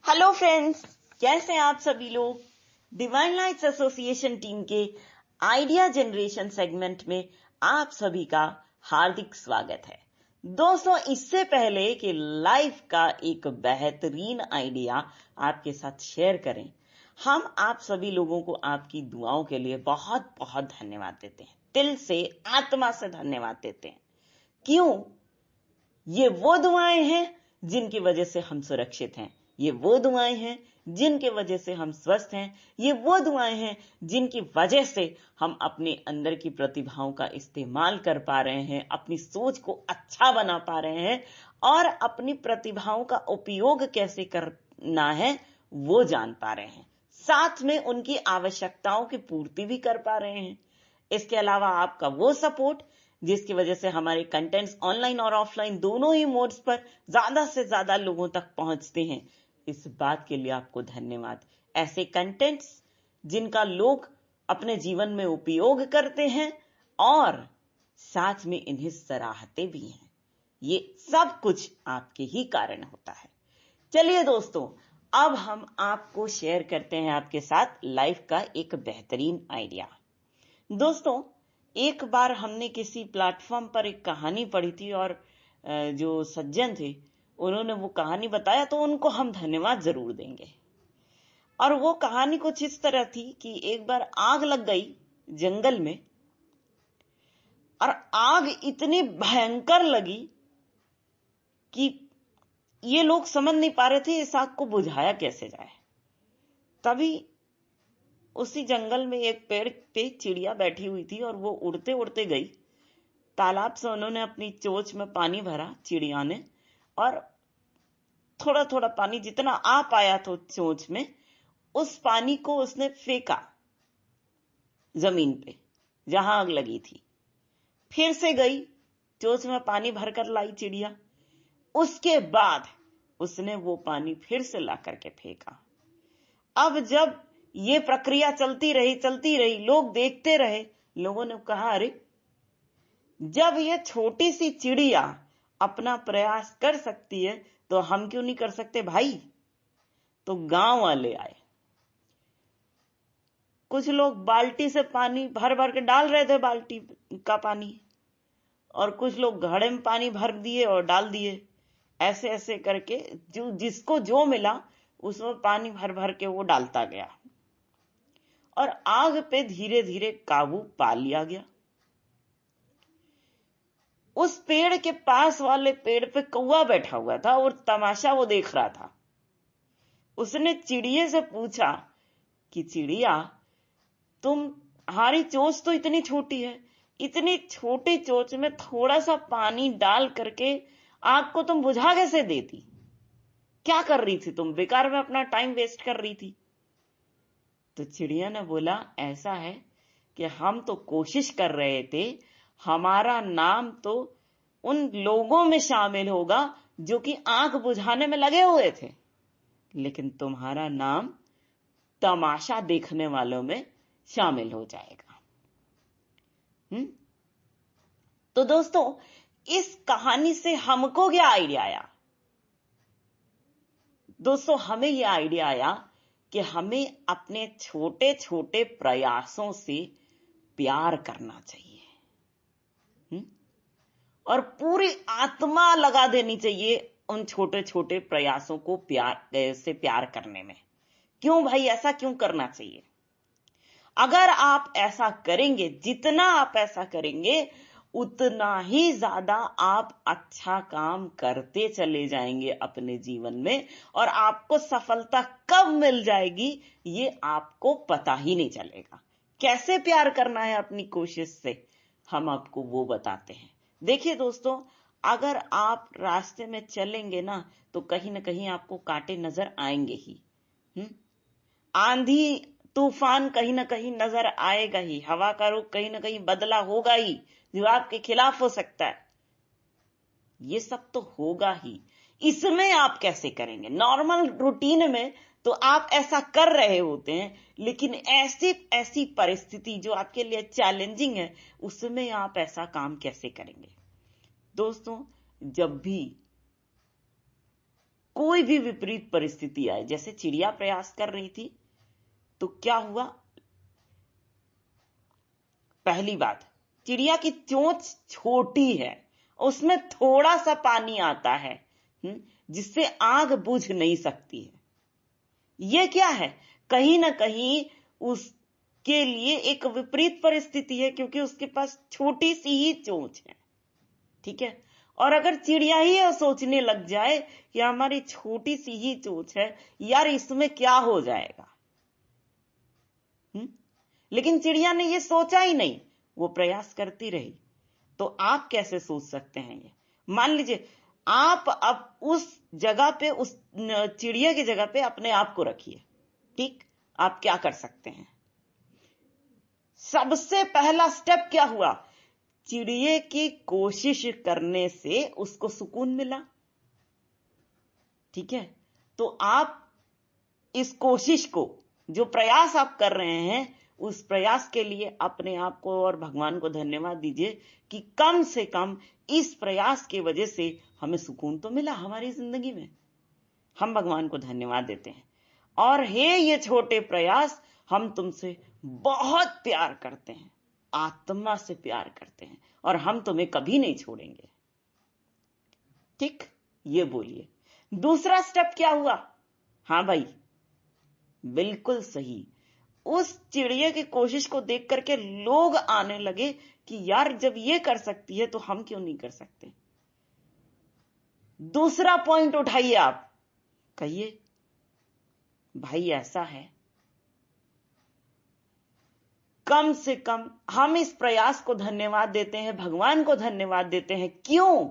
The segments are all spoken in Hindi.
हेलो फ्रेंड्स, कैसे हैं आप सभी लोग। डिवाइन लाइट्स एसोसिएशन टीम के आइडिया जनरेशन सेगमेंट में आप सभी का हार्दिक स्वागत है। दोस्तों, इससे पहले कि लाइफ का एक बेहतरीन आइडिया आपके साथ शेयर करें, हम आप सभी लोगों को आपकी दुआओं के लिए बहुत बहुत धन्यवाद देते हैं। दिल से, आत्मा से धन्यवाद देते हैं। क्यों? ये वो दुआएं हैं जिनकी वजह से हम सुरक्षित हैं। ये वो दुआएं हैं जिनके वजह से हम स्वस्थ हैं। ये वो दुआएं हैं जिनकी वजह से हम अपने अंदर की प्रतिभाओं का इस्तेमाल कर पा रहे हैं, अपनी सोच को अच्छा बना पा रहे हैं और अपनी प्रतिभाओं का उपयोग कैसे करना है वो जान पा रहे हैं। साथ में उनकी आवश्यकताओं की पूर्ति भी कर पा रहे हैं। इसके अलावा आपका वो सपोर्ट जिसकी वजह से हमारे कंटेंट्स ऑनलाइन और ऑफलाइन दोनों ही मोड्स पर ज्यादा से ज्यादा लोगों तक पहुंचते हैं। इस बात के लिए आपको धन्यवाद। ऐसे कंटेंट्स जिनका लोग अपने जीवन में उपयोग करते हैं और साथ में इन्हें सराहते भी हैं, ये सब कुछ आपके ही कारण होता है। चलिए दोस्तों, अब हम आपको शेयर करते हैं आपके साथ लाइफ का एक बेहतरीन आइडिया। दोस्तों, एक बार हमने किसी प्लेटफॉर्म पर एक कहानी पढ़ी थी और जो सज्जन थे उन्होंने वो कहानी बताया, तो उनको हम धन्यवाद जरूर देंगे। और वो कहानी कुछ इस तरह थी कि एक बार आग लग गई जंगल में और आग इतनी भयंकर लगी कि ये लोग समझ नहीं पा रहे थे इस आग को बुझाया कैसे जाए। तभी उसी जंगल में एक पेड़ पे चिड़िया बैठी हुई थी और वो उड़ते उड़ते गई। तालाब से उन्होंने अपनी चोंच में पानी भरा चिड़िया ने, और थोड़ा थोड़ा पानी जितना आ पाया तो चोंच में, उस पानी को उसने फेंका जमीन पे जहां आग लगी थी। फिर से गई, चोंच में पानी भरकर लाई चिड़िया। उसके बाद उसने वो पानी फिर से ला करके फेंका। अब जब ये प्रक्रिया चलती रही, लोग देखते रहे। लोगों ने कहा, अरे जब ये छोटी सी चिड़िया अपना प्रयास कर सकती है तो हम क्यों नहीं कर सकते भाई। तो गांव वाले आए। कुछ लोग बाल्टी से पानी भर भर के डाल रहे थे, बाल्टी का पानी, और कुछ लोग घड़े में पानी भर दिए और डाल दिए। ऐसे ऐसे करके जो जिसको जो मिला उसमें पानी भर भर के वो डालता गया और आग पे धीरे धीरे काबू पा लिया गया। उस पेड़ के पास वाले पेड़ पे कौवा बैठा हुआ था और तमाशा वो देख रहा था। उसने चिड़िया से पूछा कि चिड़िया, तुम्हारी चोंच तो इतनी छोटी है, इतनी छोटी चोंच में थोड़ा सा पानी डाल करके आग को तुम बुझा कैसे देती? क्या कर रही थी तुम? बेकार में अपना टाइम वेस्ट कर रही थी। तो चिड़िया ने बोला, ऐसा है कि हम तो कोशिश कर रहे थे, हमारा नाम तो उन लोगों में शामिल होगा जो कि आग बुझाने में लगे हुए थे, लेकिन तुम्हारा नाम तमाशा देखने वालों में शामिल हो जाएगा। तो दोस्तों, इस कहानी से हमको क्या आइडिया आया? दोस्तों, हमें यह आइडिया आया कि हमें अपने छोटे छोटे प्रयासों से प्यार करना चाहिए और पूरी आत्मा लगा देनी चाहिए उन छोटे छोटे प्रयासों को प्यार करने में। क्यों भाई, ऐसा क्यों करना चाहिए? अगर आप ऐसा करेंगे, जितना आप ऐसा करेंगे उतना ही ज्यादा आप अच्छा काम करते चले जाएंगे अपने जीवन में, और आपको सफलता कब मिल जाएगी ये आपको पता ही नहीं चलेगा। कैसे प्यार करना है अपनी कोशिश से, हम आपको वो बताते हैं। देखिए दोस्तों, अगर आप रास्ते में चलेंगे ना तो कहीं ना कहीं आपको कांटे नजर आएंगे ही। आंधी तूफान कहीं ना कहीं नजर आएगा ही, हवा का रुख कहीं ना कहीं बदला होगा ही जो आपके खिलाफ हो सकता है। ये सब तो होगा ही। इसमें आप कैसे करेंगे? नॉर्मल रूटीन में तो आप ऐसा कर रहे होते हैं, लेकिन ऐसी परिस्थिति जो आपके लिए चैलेंजिंग है उसमें आप ऐसा काम कैसे करेंगे? दोस्तों, जब भी कोई भी विपरीत परिस्थिति आए, जैसे चिड़िया प्रयास कर रही थी तो क्या हुआ, पहली बात, चिड़िया की चोंच छोटी है, उसमें थोड़ा सा पानी आता है जिससे आग बुझ नहीं सकती है। यह क्या है, कहीं ना कहीं उसके लिए एक विपरीत परिस्थिति है, क्योंकि उसके पास छोटी सी ही चोंच है। ठीक है, और अगर चिड़िया ही सोचने लग जाए कि हमारी छोटी सी ही चोंच है, यार इसमें क्या हो जाएगा, लेकिन चिड़िया ने ये सोचा ही नहीं, वो प्रयास करती रही। तो आप कैसे सोच सकते हैं ये? मान लीजिए आप अब उस जगह पे, उस चिड़िया की जगह पे अपने आप को रखिए। ठीक, आप क्या कर सकते हैं? सबसे पहला स्टेप क्या हुआ, चिड़िया की कोशिश करने से उसको सुकून मिला। ठीक है, तो आप इस कोशिश को, जो प्रयास आप कर रहे हैं, उस प्रयास के लिए अपने आप को और भगवान को धन्यवाद दीजिए कि कम से कम इस प्रयास की वजह से हमें सुकून तो मिला हमारी जिंदगी में। हम भगवान को धन्यवाद देते हैं। और हे ये छोटे प्रयास, हम तुमसे बहुत प्यार करते हैं, आत्मा से प्यार करते हैं, और हम तुम्हें कभी नहीं छोड़ेंगे। ठीक, ये बोलिए। दूसरा स्टेप क्या हुआ? हाँ भाई, बिल्कुल सही, उस चिड़िया की कोशिश को देख करके लोग आने लगे कि यार जब ये कर सकती है तो हम क्यों नहीं कर सकते। दूसरा पॉइंट उठाइए, आप कहिए भाई ऐसा है, कम से कम हम इस प्रयास को धन्यवाद देते हैं, भगवान को धन्यवाद देते हैं। क्यों?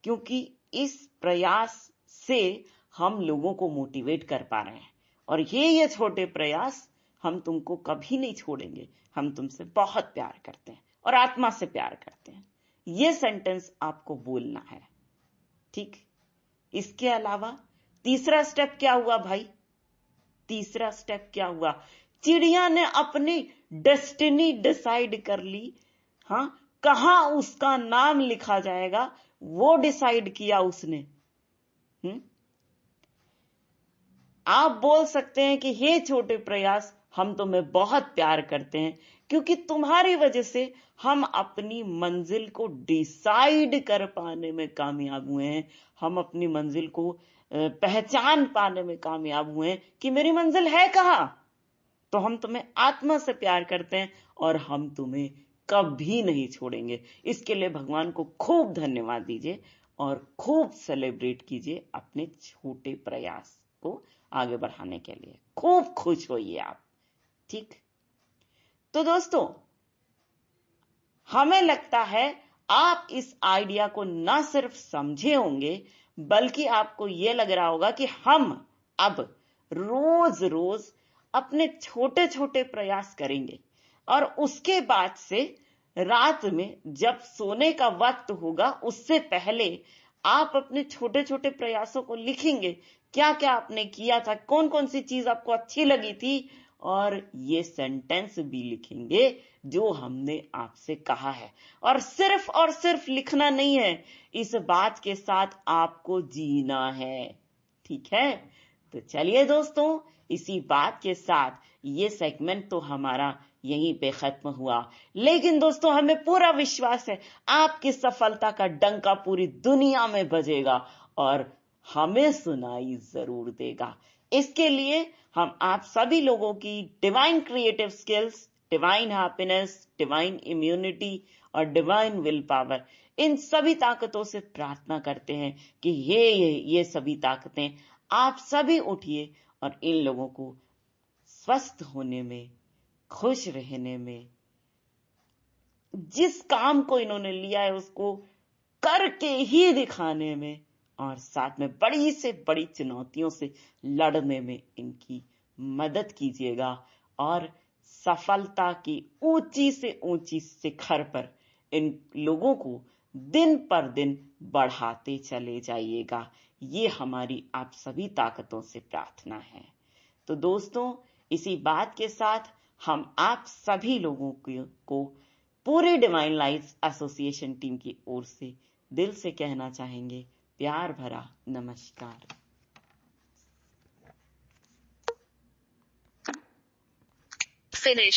क्योंकि इस प्रयास से हम लोगों को मोटिवेट कर पा रहे हैं, और ये छोटे प्रयास, हम तुमको कभी नहीं छोड़ेंगे, हम तुमसे बहुत प्यार करते हैं और आत्मा से प्यार करते हैं। ये सेंटेंस आपको बोलना है। ठीक, इसके अलावा तीसरा स्टेप क्या हुआ भाई? तीसरा स्टेप क्या हुआ? चिड़िया ने अपनी डेस्टिनी डिसाइड कर ली। हाँ, कहां उसका नाम लिखा जाएगा वो डिसाइड किया उसने। आप बोल सकते हैं कि हे छोटे प्रयास, हम तुम्हें बहुत प्यार करते हैं, क्योंकि तुम्हारी वजह से हम अपनी मंजिल को डिसाइड कर पाने में कामयाब हुए हैं, हम अपनी मंजिल को पहचान पाने में कामयाब हुए हैं कि मेरी मंजिल है कहां। तो हम तुम्हें आत्मा से प्यार करते हैं और हम तुम्हें कभी नहीं छोड़ेंगे। इसके लिए भगवान को खूब धन्यवाद दीजिए और खूब सेलिब्रेट कीजिए अपने छोटे प्रयास को आगे बढ़ाने के लिए। खूब खुश होइए आप। ठीक, तो दोस्तों, हमें लगता है आप इस आइडिया को ना सिर्फ समझे होंगे, बल्कि आपको यह लग रहा होगा कि हम अब रोज रोज अपने छोटे छोटे प्रयास करेंगे, और उसके बाद से रात में जब सोने का वक्त होगा उससे पहले आप अपने छोटे छोटे प्रयासों को लिखेंगे, क्या क्या आपने किया था, कौन कौन सी चीज आपको अच्छी लगी थी, और ये सेंटेंस भी लिखेंगे जो हमने आपसे कहा है। और सिर्फ लिखना नहीं है, इस बात के साथ आपको जीना है। ठीक है, तो चलिए दोस्तों, इसी बात के साथ ये सेगमेंट तो हमारा यहीं पे खत्म हुआ, लेकिन दोस्तों हमें पूरा विश्वास है आपकी सफलता का डंका पूरी दुनिया में बजेगा और हमें सुनाई जरूर देगा। इसके लिए हम आप सभी लोगों की divine creative skills, divine happiness, divine immunity और डिवाइन विल पावर, इन सभी ताकतों से प्रार्थना करते हैं कि ये सभी ताकतें आप सभी उठिए और इन लोगों को स्वस्थ होने में, खुश रहने में, जिस काम को इन्होंने लिया है उसको करके ही दिखाने में, और साथ में बड़ी से बड़ी चुनौतियों से लड़ने में इनकी मदद कीजिएगा, और सफलता की ऊंची से ऊंची शिखर पर इन लोगों को दिन पर दिन बढ़ाते चले जाइएगा। ये हमारी आप सभी ताकतों से प्रार्थना है। तो दोस्तों, इसी बात के साथ हम आप सभी लोगों को पूरी डिवाइन लाइफ एसोसिएशन टीम की ओर से दिल से कहना चाहेंगे, प्यार भरा नमस्कार। Finish.